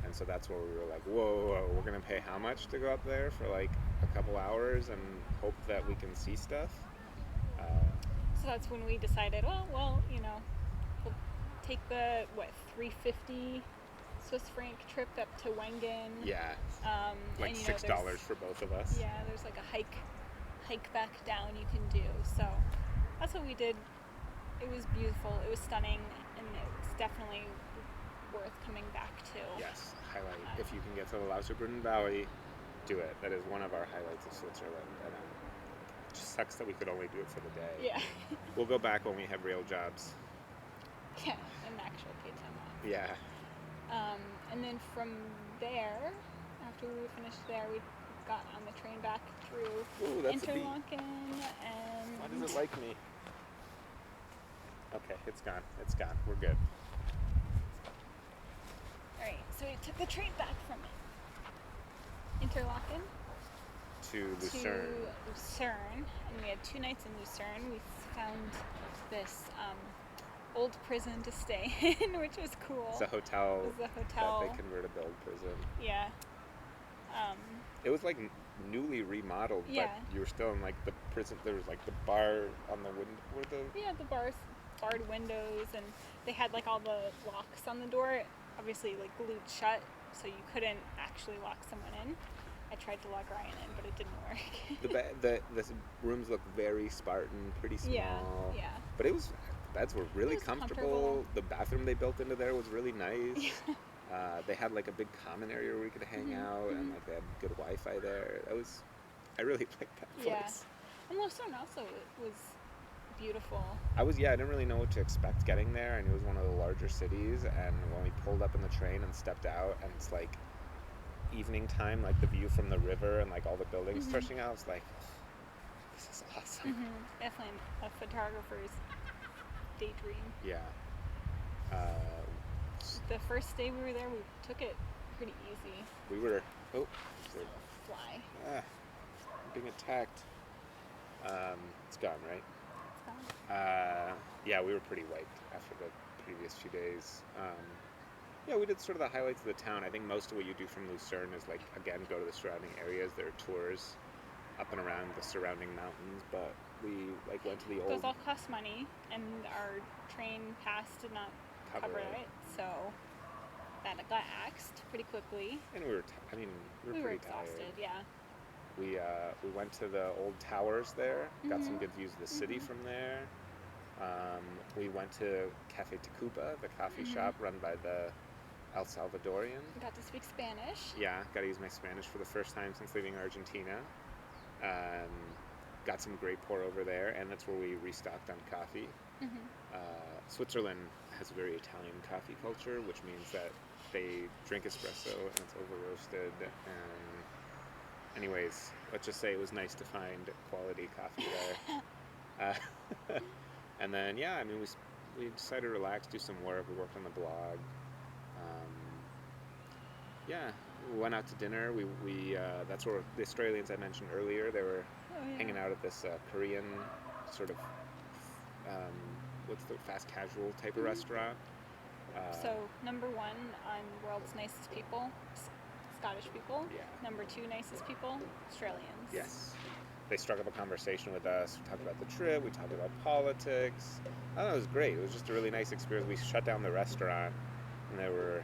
And so that's where we were like, whoa, we're going to pay how much to go up there for a couple hours and hope that we can see stuff? So that's when we decided, well, we'll take the, $350 Swiss franc trip up to Wengen. Yeah. And, $6 for both of us. Yeah, there's a hike back down you can do. So that's what we did. It was beautiful. It was stunning, and it's definitely worth coming back to. Yes, highlight. If you can get to the Lauterbrunnen Valley, do it. That is one of our highlights of Switzerland. And it just sucks that we could only do it for the day. Yeah. We'll go back when we have real jobs. Yeah, an actual paid time off. Yeah. And then from there, after we were finished there, we got on the train back through Interlaken and... Why does it like me? Okay, it's gone. It's gone. We're good. Alright, so we took the train back from Interlaken to Lucerne. And we had 2 nights in Lucerne. We found this old prison to stay in, which was cool. It's a hotel. It was a hotel that they converted the old prison. Yeah. It was newly remodeled, yeah. But you were still in the prison. There was the bar on the window. Yeah, the barred windows, and they had all the locks on the door, obviously glued shut, so you couldn't actually lock someone in. I tried to lock Ryan in, but it didn't work. The rooms looked very Spartan, pretty small. Yeah. But the beds were really comfortable. The bathroom they built into there was really nice. They had a big common area where we could hang out, and they had good Wi-Fi there. I really liked that place. Yeah. And Lucerne also was beautiful. I didn't really know what to expect getting there. I knew it was one of the larger cities, and when we pulled up in the train and stepped out, and it's evening time, the view from the river and all the buildings stretching out, it's this is awesome. Definitely a photographer's daydream. Yeah. The first day we were there, we took it pretty easy. We were, oh, Just fly. I'm being attacked. It's gone, right? It's gone. Yeah, we were pretty wiped after the previous few days. Yeah, we did sort of the highlights of the town. I think most of what you do from Lucerne is like, again, go to the surrounding areas. There are tours up and around the surrounding mountains, but we like went to the old. Those all cost money, and our train pass did not cover it, so that got axed pretty quickly. And we were, we were We were pretty exhausted, tired. yeah. We went to the old towers there, got some good views of the city from there. We went to Cafe Tacuba, the coffee shop run by the El Salvadorian. Got to speak Spanish. Yeah, got to use my Spanish for the first time since leaving Argentina. Got some great pour over there, and that's where we restocked on coffee. Switzerland has a very Italian coffee culture, which means that they drink espresso and it's over roasted. And anyways, let's just say it was nice to find quality coffee there. And then, yeah, we decided to relax, do some work. We worked on the blog. Yeah, we went out to dinner. We that's where the Australians I mentioned earlier, they were hanging out at this Korean sort of what's the fast casual type of restaurant. So number 1 on world's nicest people, Scottish people. Yeah. Number 2 nicest people, Australians. Yes. They struck up a conversation with us. We talked about the trip. We talked about politics. I thought it was great. It was just a really nice experience. We shut down the restaurant, and they were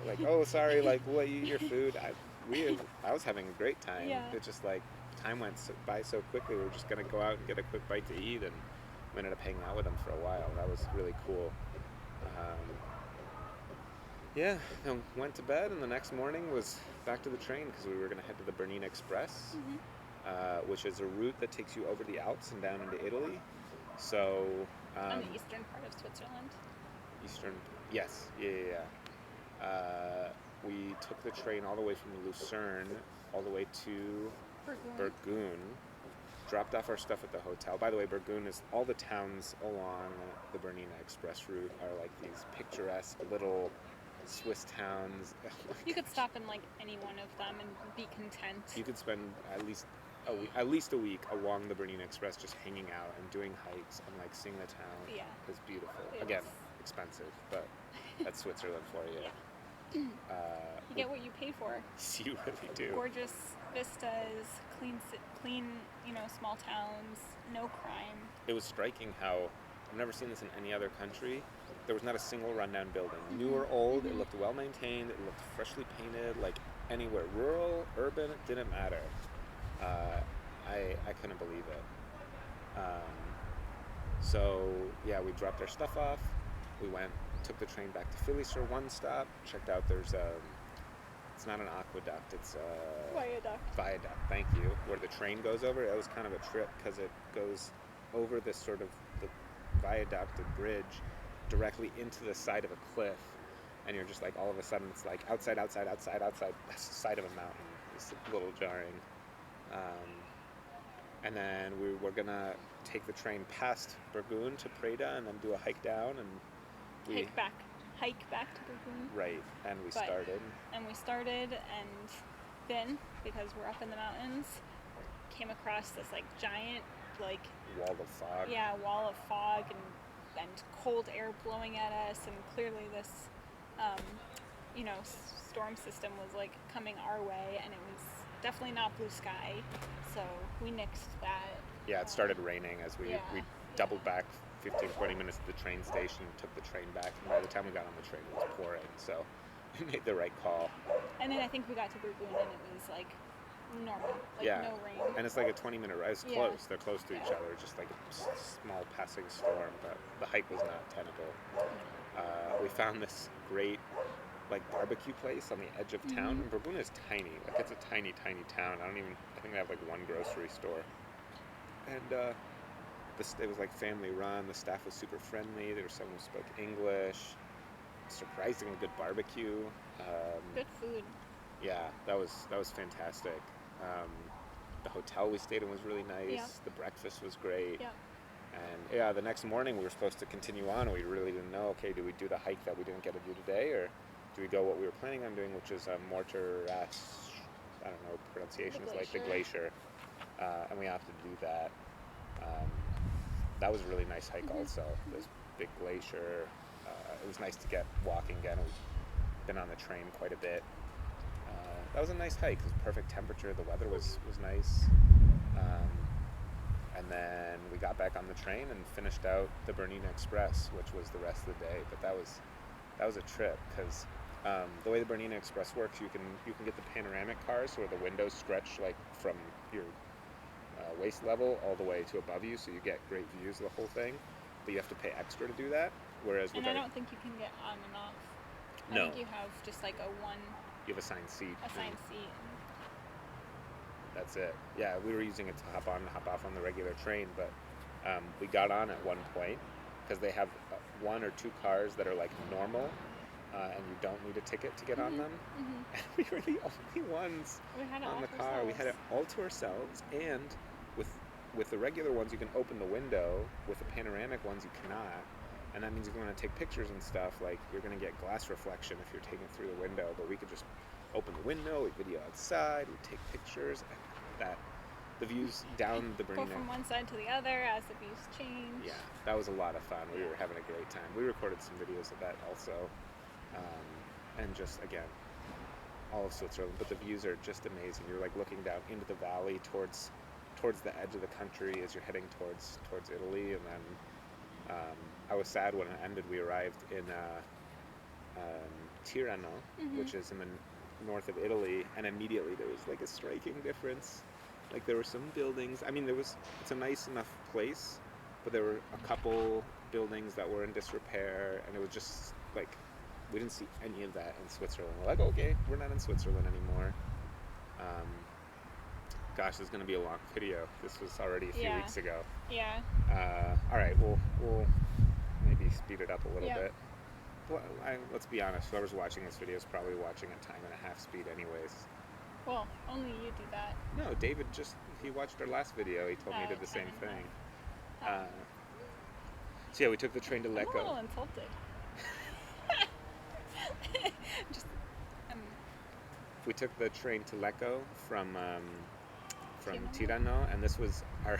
like, "Oh, sorry, like, what, you eat your food?" I was having a great time. Yeah. It just like time went by so quickly. We were just gonna go out and get a quick bite to eat, and we ended up hanging out with them for a while. That was really cool. Yeah, and went to bed, and the next morning was back to the train because we were gonna head to the Bernina Express. Which is a route that takes you over the Alps and down into Italy. So On the eastern part of Switzerland. Eastern, yes, yeah. We took the train all the way from Lucerne all the way to Burgoon. Dropped off our stuff at the hotel. By the way, Burgoon is all the towns along the Bernina Express route are like these picturesque little Swiss towns. You could stop in like any one of them and be content. You could spend at least a week along the Bernina Express just hanging out and doing hikes and like seeing the town. Yeah. It's beautiful. It Again, is. expensive, but that's Switzerland for you. Yeah. You get what you pay for. You really do. Gorgeous vistas, clean, small towns, no crime. It was striking how I've never seen this in any other country. There was not a single rundown building. New or old, it looked well maintained, it looked freshly painted, like anywhere. Rural, urban, it didn't matter. I couldn't believe it. So yeah, we dropped our stuff off. We took the train back to Philly for one stop. Checked out there's it's not an aqueduct, it's a viaduct. Thank you. Where the train goes over. It was kind of a trip because it goes over this sort of the viaduct and bridge directly into the side of a cliff, and you're just like all of a sudden it's like outside. That's the side of a mountain. It's a little jarring. And then we were gonna take the train past Burgoon to Preda and then do a hike down and hike back to Burgoon. Right, and we started. And then, because we're up in the mountains, came across this like giant like wall of fog. Yeah, wall of fog and cold air blowing at us, and clearly this storm system was like coming our way, and it was definitely not blue sky, so we nixed that. Yeah, it started raining as we doubled back 15-20 minutes to the train station, took the train back, and by the time we got on the train it was pouring, so we made the right call. And then I think we got to Burgoon and it was like normal, no rain. And it's like a 20-minute ride. It's close. They're close to each other, just like a small passing storm, but the hike was not tenable. We found this great barbecue place on the edge of town. And Burgoon is tiny. It's a tiny, tiny town. I think they have one grocery store. And it was family run. The staff was super friendly. There was someone who spoke English. Surprisingly good barbecue. Good food. Yeah, that was fantastic. The hotel we stayed in was really nice. Yep. The breakfast was great. Yep. And yeah, the next morning we were supposed to continue on. We really didn't know, okay, do we do the hike that we didn't get to do today, or do we go what we were planning on doing, which is a Morteratsch, I don't know, pronunciation is like the glacier. And we opted to do that. That was a really nice hike also. This big glacier. It was nice to get walking again. We've been on the train quite a bit. That was a nice hike. It was perfect temperature. The weather was nice. And then we got back on the train and finished out the Bernina Express, which was the rest of the day. But that was a trip because the way the Bernina Express works, you can get the panoramic cars where the windows stretch like from your waist level all the way to above you, so you get great views of the whole thing. But you have to pay extra to do that. Whereas with I don't think you can get on and off. No. I think you have just like you have assigned seat. seat. That's it. Yeah, we were using it to hop on and hop off on the regular train, but we got on at one point because they have one or two cars that are like normal, and you don't need a ticket to get on them. And we were the only ones on the car. We had it all to ourselves, and with the regular ones you can open the window. With the panoramic ones you cannot, and that means if you want to take pictures and stuff, like you're going to get glass reflection if you're taking through the window. But we could just open the window, we video outside, we take pictures, and that the views down the Bernina. Go from one side to the other as the views change. Yeah, that was a lot of fun. We were having a great time. We recorded some videos of that also, and just again, all of Switzerland. But the views are just amazing. You're like looking down into the valley towards the edge of the country as you're heading towards Italy, and then I was sad when it ended. We arrived in Tirano, which is in the north of Italy, and immediately there was like a striking difference. Like there were some buildings. I mean, it's a nice enough place, but there were a couple buildings that were in disrepair, and it was just like we didn't see any of that in Switzerland. We're like, okay, we're not in Switzerland anymore. Gosh, this is going to be a long video. This was already a few weeks ago. Yeah. All right, we'll maybe speed it up a little bit. Well, let's be honest. Whoever's watching this video is probably watching at 1.5 speed anyways. Well, only you do that. No, David he watched our last video. He told me he did the same thing. So yeah, we took the train to Lecco. I'm a little insulted. We took the train to Lecco from Tirano, and this was our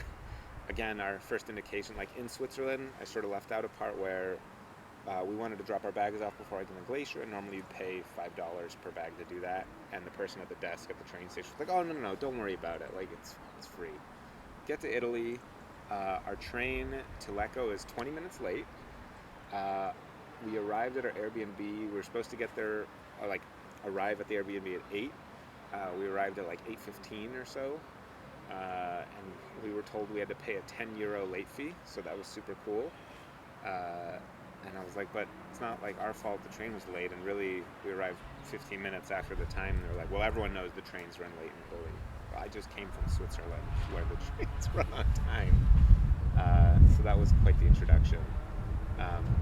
first indication. Like in Switzerland, I sort of left out a part where we wanted to drop our bags off before hiking the glacier, and normally you'd pay $5 per bag to do that. And the person at the desk at the train station was like, "Oh no, don't worry about it. Like it's free." Get to Italy. Our train to Lecco is 20 minutes late. We arrived at our Airbnb. We were supposed to get there, arrive at the Airbnb at 8. We arrived at like 8:15 or so. And we were told we had to pay a €10 late fee, so that was super cool. And I was like, but it's not like our fault the train was late, and really we arrived 15 minutes after the time, and they were like, well, everyone knows the trains run late in Italy. Well, I just came from Switzerland where the trains run on time. So that was quite the introduction.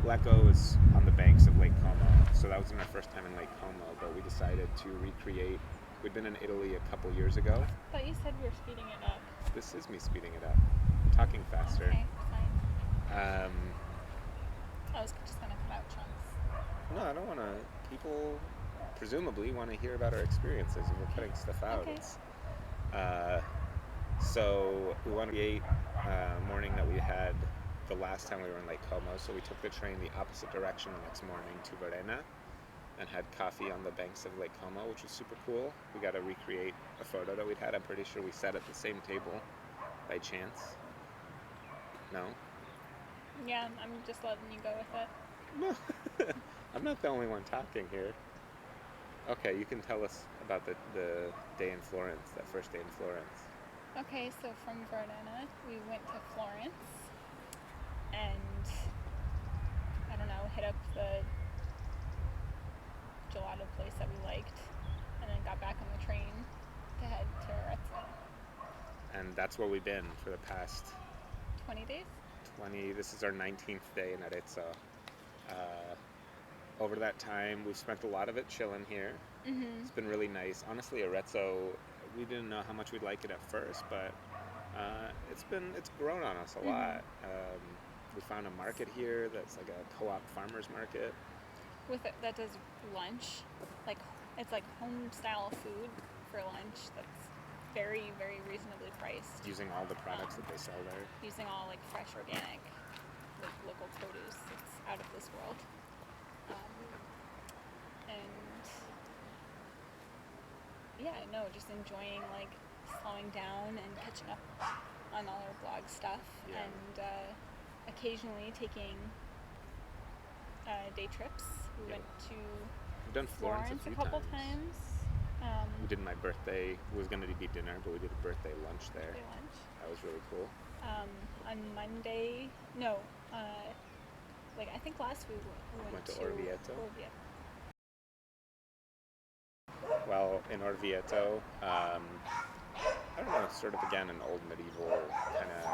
Lecco is on the banks of Lake Como, so that wasn't our first time in Lake Como, but we decided to recreate. We'd been in Italy a couple years ago. I thought you said we were speeding it up. This is me speeding it up. I'm talking faster. Okay, fine. I was just going to cut out chunks. No, I don't want to. People presumably want to hear about our experiences, and we're cutting stuff out. Okay. So we want to create morning that we had the last time we were in Lake Como, so we took the train the opposite direction the next morning to Verona and had coffee on the banks of Lake Como, which was super cool. We got to recreate a photo that we'd had. I'm pretty sure we sat at the same table by chance. No? Yeah, I'm just letting you go with it. No. I'm not the only one talking here. Okay, you can tell us about the day in Florence, that first day in Florence. Okay, so from Verona, we went to Florence and, I don't know, hit up the gelato place that we liked, and then got back on the train to head to Arezzo. And that's where we've been for the past 20 days? This is our 19th day in Arezzo. Over that time, we've spent a lot of it chilling here. Mm-hmm. It's been really nice. Honestly, Arezzo, we didn't know how much we'd like it at first, but it's grown on us a lot. We found a market here that's like a co-op farmers market. That does lunch, like it's like home style food for lunch. That's very, very reasonably priced. Using all the products that they sell there. Using all like fresh, organic, like local produce. It's out of this world. And yeah, no, just enjoying like slowing down and catching up on all our blog stuff, and occasionally taking day trips. We went to We've done Florence a couple times. We did my birthday. It was going to be dinner, but we did a birthday lunch there. That was really cool. On Monday, I think last week we went to Orvieto. Well, in Orvieto, I don't know, it's sort of again an old medieval kind of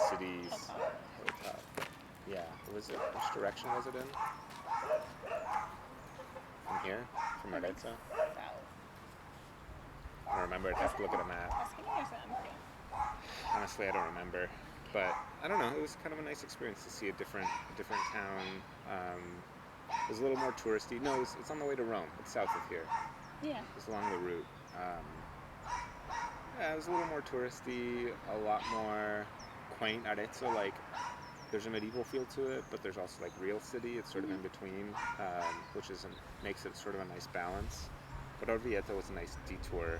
cities. Hilltop. Yeah. Which direction was it in? From here? From Arezzo? I don't remember. I'd have to look at a map. Tuscany or something? Honestly, I don't remember. But I don't know. It was kind of a nice experience to see a different town. It was a little more touristy. No, it's on the way to Rome. It's south of here. Yeah. It's along the route. It was a little more touristy, a lot more quaint. Arezzo, like, there's a medieval feel to it, but there's also like real city. It's sort of in between, which makes it sort of a nice balance. But Orvieto was a nice detour.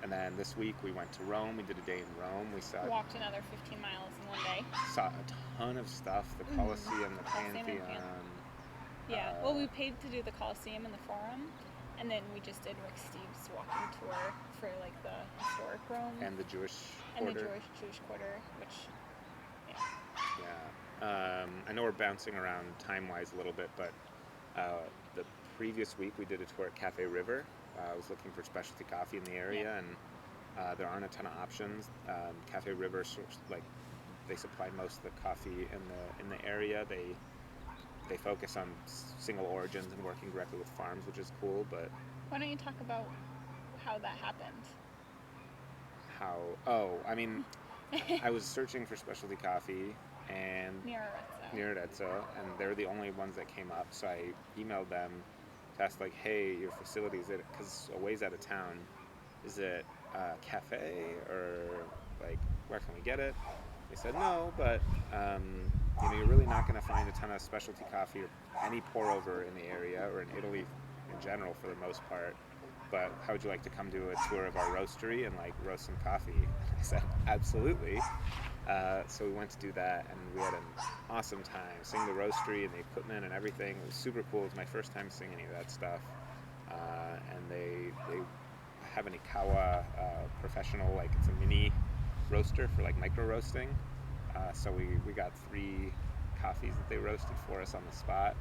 And then this week we went to Rome. We did a day in Rome. We walked another 15 miles in one day. Saw a ton of stuff. The Colosseum, the Pantheon. Yeah. Well, we paid to do the Colosseum and the Forum, and then we just did Rick Steve's walking tour for like the historic Rome and the Jewish quarter. And the Jewish quarter, which. Yeah. I know we're bouncing around time-wise a little bit, but the previous week we did a tour at Cafe River. I was looking for specialty coffee in the area, and there aren't a ton of options. Cafe River, they supply most of the coffee in the area. They focus on single origins and working directly with farms, which is cool. But why don't you talk about how that happened? I was searching for specialty coffee and near Arezzo, and they were the only ones that came up. So I emailed them to ask, like, hey, your facility, is it, because a ways out of town, is it a cafe, or like where can we get it? They said no, but you're really not going to find a ton of specialty coffee or any pour over in the area, or in Italy in general for the most part. But how would you like to come do a tour of our roastery and like roast some coffee? I said absolutely. So we went to do that, and we had an awesome time seeing the roastery and the equipment and everything. It was super cool. It was my first time seeing any of that stuff. And they have an Ikawa professional, like it's a mini roaster for like micro roasting. So we got 3 coffees that they roasted for us on the spot.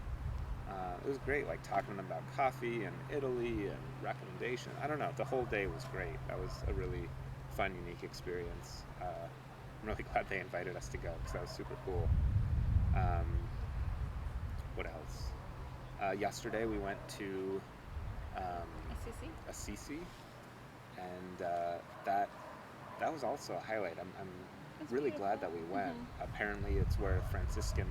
It was great, like talking to them about coffee and Italy and recommendation. I don't know, the whole day was great. That was a really fun, unique experience. I'm really glad they invited us to go, because that was super cool. What else? Yesterday we went to Assisi, and that was also a highlight. I'm really glad that we went. Apparently it's where Franciscan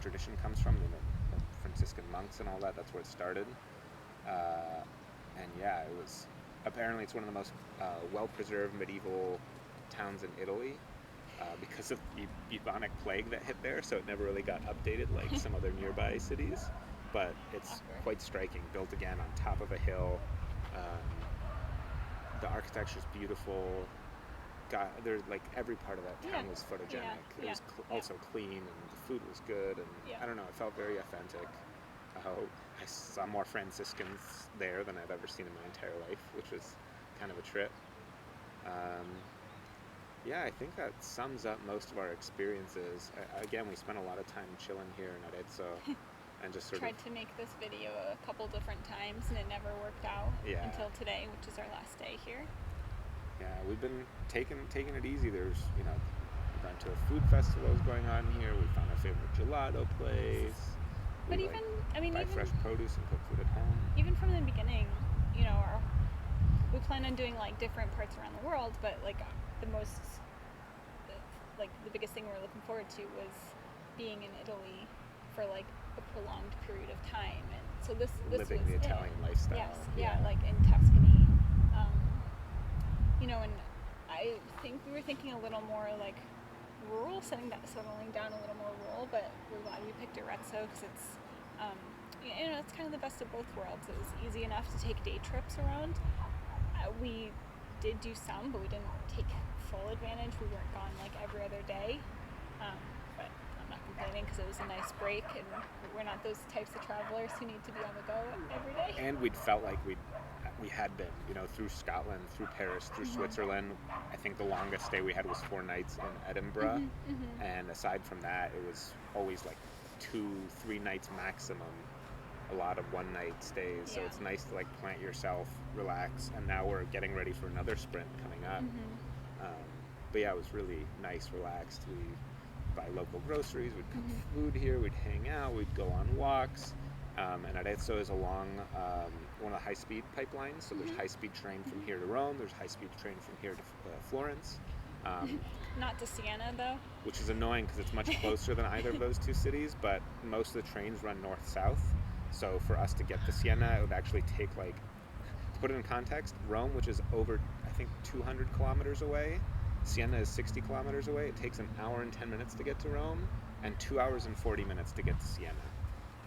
tradition comes from, the Franciscan monks and all that. That's where it started. And yeah, apparently it's one of the most well-preserved medieval towns in Italy, because of the bubonic plague that hit there, so it never really got updated like some other nearby cities. But it's quite striking, built again on top of a hill. The architecture's beautiful. There's like every part of that town was photogenic. It was also clean, and the food was good, and I don't know, it felt very authentic. I saw more Franciscans there than I've ever seen in my entire life, which was kind of a trip. I think that sums up most of our experiences. Again, we spent a lot of time chilling here in Arezzo, and just tried to make this video a couple different times, and it never worked out until today, which is our last day here. Yeah, we've been taking it easy. There's, we went to a food festival that was going on here. We found our favorite gelato place. But We even, I mean, buy even fresh produce and cook food at home. even from the beginning, you know, we plan on doing like different parts around the world, but like the most, like the biggest thing we're looking forward to was being in Italy for like a prolonged period of time, and so this Living was the Italian lifestyle. Yes, yeah, like in Tuscany, you know, and I think we were thinking a little more like rural, settling down a little more rural, but we're glad we picked Arezzo because it's, you know, it's kind of the best of both worlds. It was easy enough to take day trips around. We did do some, but we didn't take full advantage. We weren't gone like every other day, but I'm not complaining because it was a nice break, and we're not those types of travelers who need to be on the go every day. And we'd felt like we had been, you know, through Scotland, through Paris, through Switzerland. I think the longest stay we had was 4 nights in Edinburgh, and aside from that, it was always like 2-3 nights maximum. A lot of one-night stays, so it's nice to like plant yourself, relax, and now we're getting ready for another sprint coming up. But yeah, it was really nice, relaxed. We buy local groceries, we'd cook food here, we'd hang out, we'd go on walks. And Arezzo is along one of the high-speed pipelines, so there's high-speed train from here to Rome, there's high-speed train from here to Florence. Not to Siena, though. Which is annoying because it's much closer than either of those two cities, but most of the trains run north-south. So for us to get to Siena, it would actually take like, to put it in context, Rome, which is over, I think, 200 kilometers away, Siena is 60 kilometers away. It takes 1 hour and 10 minutes to get to Rome, and 2 hours and 40 minutes to get to Siena.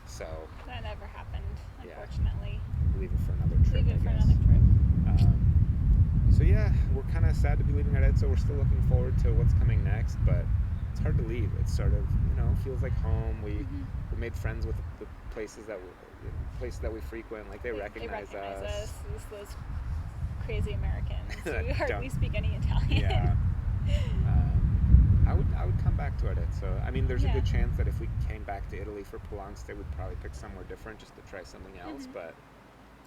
So that never happened, unfortunately. Leave it for another trip. Leave it for another trip. So yeah, we're kind of sad to be leaving Arezzo. We're still looking forward to what's coming next, but it's hard to leave. It's sort of, you know, feels like home. We made friends with the places that we frequent. Like they recognize us. Those crazy Americans who hardly speak any Italian. Yeah. I would come back to Arezzo. I mean, there's a good chance that if we came back to Italy for prolonged stay, we'd probably pick somewhere different just to try something else. But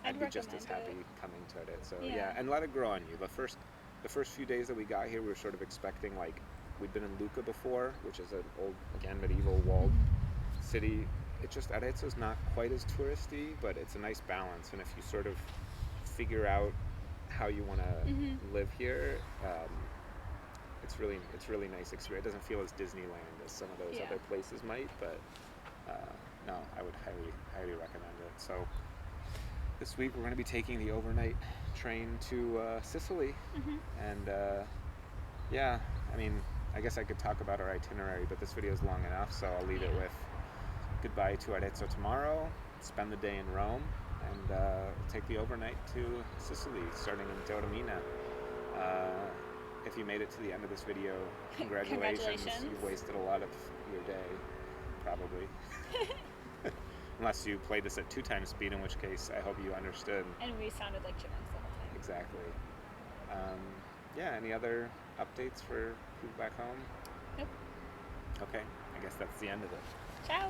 I'd be just as happy coming to Arezzo. Yeah, and let it grow on you. The first few days that we got here, we were sort of expecting, like, we'd been in Lucca before, which is an old, again, medieval walled city. It just, Arezzo's not quite as touristy, but it's a nice balance. And if you sort of figure out how you want to live here, it's really nice experience. It doesn't feel as Disneyland as some of those other places might, but no, I would highly recommend it. So this week we're going to be taking the overnight train to Sicily, and yeah, I mean, I guess I could talk about our itinerary, but this video is long enough, so I'll leave it with goodbye to Arezzo tomorrow, spend the day in Rome, and take the overnight to Sicily, starting in Taormina. If you made it to the end of this video, congratulations. You've wasted a lot of your day, probably. Unless you played this at 2 times speed, in which case I hope you understood. And we sounded like chickens the whole time. Exactly. Yeah, any other updates for people back home? Nope. Okay, I guess that's the end of it. Ciao!